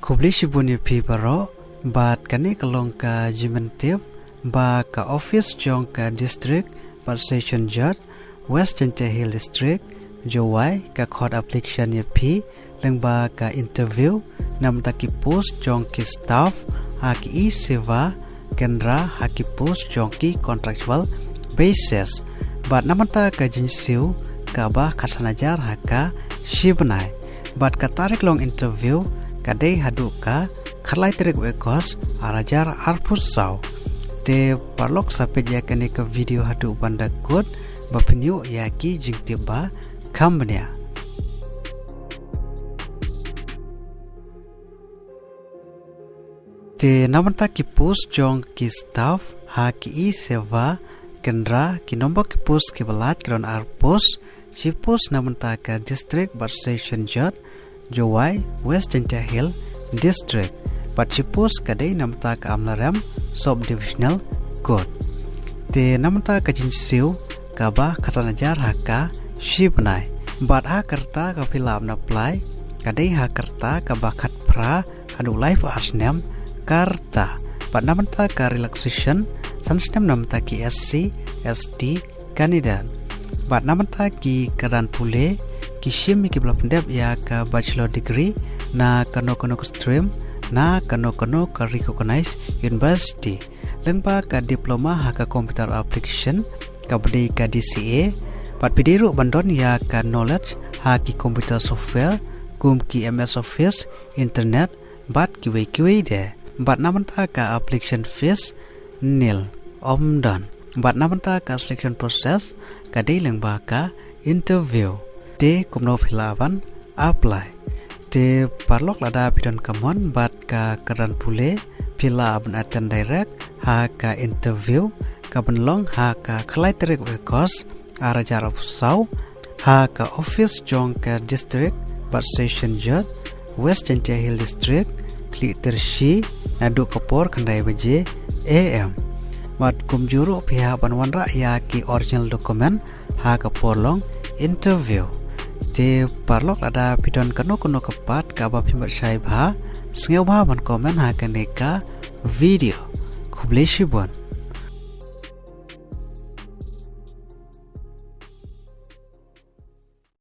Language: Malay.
Khublei shibun 𝗏𝗶𝗏𝗏 bat kane kalong ka jimentip ba ka office jong ka district Parsection Jot Western Hill District Jowai ka khod application 𝗏 leng ba ka interview nam ta ki post jong ki staff 𝗏𝗏 seva kendra 𝗏𝗏 post jong ki contractual basis bat namanta ka jinsiu ka ba khasanajar haka shibnai bat ka tarik long interview ka dei haduh ka 𝗘𝗦𝗘𝗪𝗔 arajar arpusau te parlok sapet ya kane ka video haduh banda good bapinyu ya ki jingtiba kham bñiah te namanta ki post jong ki staff 𝗏𝗏 seva kendra ki nombor ki post ki balat kron arpus si post namanta ka district Parsection Jot Jowai Western Hill District Parchipus kadai namta ka amlaram subdivisional code te namta ka jinsiu ka ba khatanajar haka shibnai bat ha karta ka philap na apply kadai ha karta ka ba khat phra anu life asnem karta bat namta ka relaxation sansnem namta ki SC ST candidate bat namta ki karan pule ki shim ki blapndep ya ka bachelor degree na kano stream na kano ka recognized university lengba ka diploma haka computer application ka bdi ka DCA pat pidiru bandon ya ka knowledge haki computer software kum ki MS Office internet bat ki de bat namanta ka application fees nil omdan bat namanta ka selection process ka dei lengba ka interview te kumno philavan apply te parlok lada bidon kamon bat ka karan pule phila ban attend direct ha ka interview ka banlong ha ka 𝗘𝗦𝗘𝗪𝗏𝗏 arajar arpusau ha ka office jong ka district Parsection Jot Western Hill District 𝗘𝗦𝗪𝗔 nadu kapor khandai baje am bat kumjuru pihak banwanra ya ki original document ha ka porlong interview te parlok ada bidon kano kepat ka 𝗝𝗶𝗏𝗵𝗹 sngeu ban komen ha kaneka video Khublei shibun